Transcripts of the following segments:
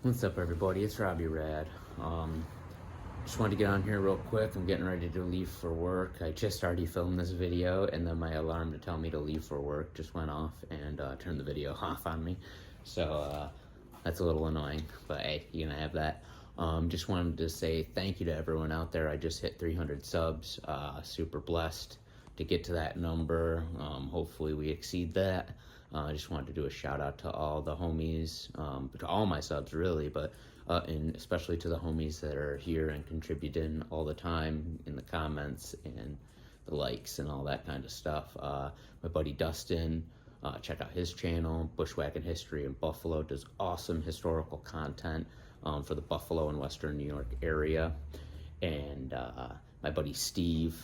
What's up, everybody? It's Robbie Rad. Just wanted to get on here real quick. I'm getting ready to leave for work. I just already filmed this video, and then my alarm to tell me to leave for work just went off and turned the video off on me. So that's a little annoying, but hey, you're gonna have that. Just wanted to say thank you to everyone out there. I just hit 300 subs. Super blessed to get to that number. Hopefully we exceed that. I just wanted to do a shout out to all the homies, to all my subs really, but and especially to the homies that are here and contributing all the time in the comments and the likes and all that kind of stuff. My buddy Dustin, check out his channel, Bushwhacking History in Buffalo, does awesome historical content for the Buffalo and Western New York area. And my buddy Steve,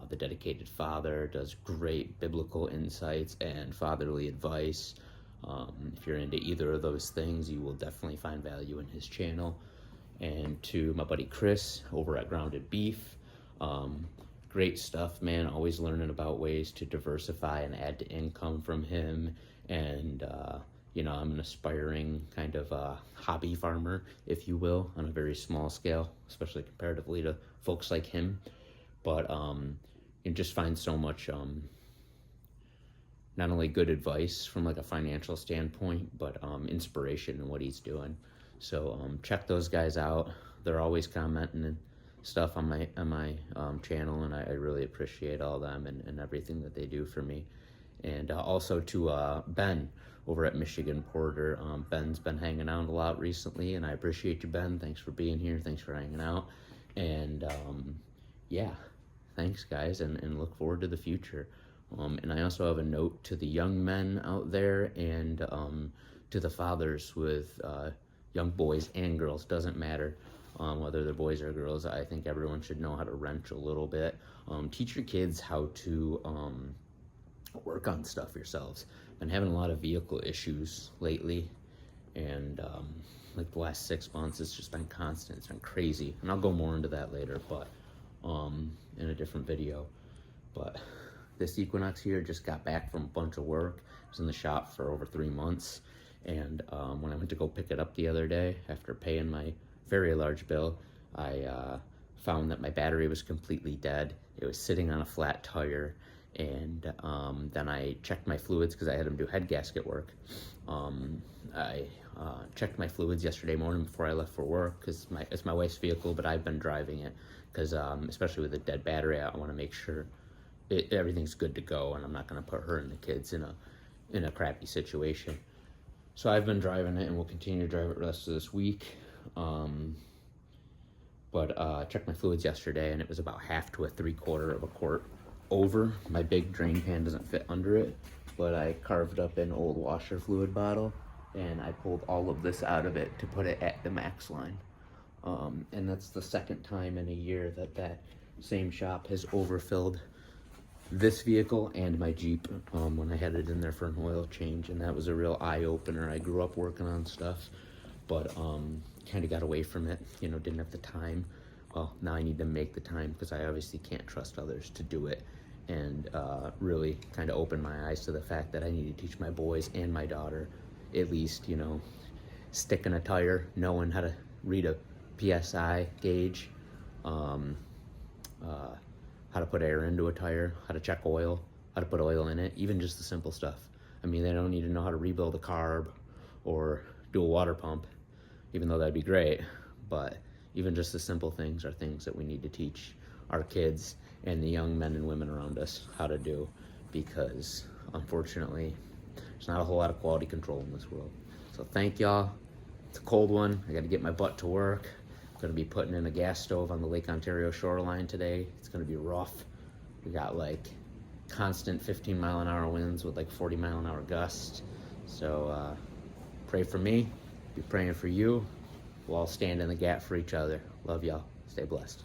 the Dedicated Father, does great biblical insights and fatherly advice. If you're into either of those things, you will definitely find value in his channel. And to my buddy Chris over at Grounded Beef, great stuff, man. Always learning about ways to diversify and add to income from him. And you know, I'm an aspiring kind of hobby farmer, if you will, on a very small scale, especially comparatively to folks like him. But you just find so much not only good advice from like a financial standpoint, but inspiration in what he's doing. So check those guys out. They're always commenting and stuff on my channel, and I really appreciate all them and everything that they do for me. And also to Ben over at Michigan Porter. Ben's been hanging out a lot recently, and I appreciate you, Ben. Thanks for being here. Thanks for hanging out. And yeah, thanks, guys, and look forward to the future. And I also have a note to the young men out there and to the fathers with young boys and girls. Doesn't matter whether they're boys or girls. I think everyone should know how to wrench a little bit. Teach your kids how to work on stuff yourselves. Been having a lot of vehicle issues lately, and like the last 6 months, it's just been constant. It's been crazy, and I'll go more into that later, but in a different video. But this Equinox here just got back from a bunch of work. I was in the shop for over 3 months, and when I went to go pick it up the other day, after paying my very large bill, I found that my battery was completely dead. It was sitting on a flat tire, and then I checked my fluids because I had them do head gasket work. I checked my fluids yesterday morning before I left for work because it's my wife's vehicle, but I've been driving it because especially with a dead battery, I want to make sure everything's good to go, and I'm not going to put her and the kids in a crappy situation. So I've been driving it, and we'll continue to drive it the rest of this week. But I checked my fluids yesterday, and it was about half to a 3/4 of a quart over. My big drain pan doesn't fit under it, but I carved up an old washer fluid bottle, and I pulled all of this out of it to put it at the max line. And that's the second time in a year that same shop has overfilled this vehicle and my Jeep when I had it in there for an oil change, and that was a real eye-opener. I grew up working on stuff, but kind of got away from it, you know, didn't have the time. Well, now I need to make the time because I obviously can't trust others to do it, and really kind of opened my eyes to the fact that I need to teach my boys and my daughter at least, you know, sticking a tire, knowing how to read a PSI gauge, how to put air into a tire, how to check oil, how to put oil in it, even just the simple stuff. I mean, they don't need to know how to rebuild a carb or do a water pump, even though that'd be great, but even just the simple things are things that we need to teach our kids and the young men and women around us how to do, because unfortunately, there's not a whole lot of quality control in this world. So thank y'all. It's a cold one. I got to get my butt to work. I'm going to be putting in a gas stove on the Lake Ontario shoreline today. It's going to be rough. We got like constant 15-mile-an-hour winds with like 40-mile-an-hour gusts. So pray for me. Be praying for you. We'll all stand in the gap for each other. Love y'all. Stay blessed.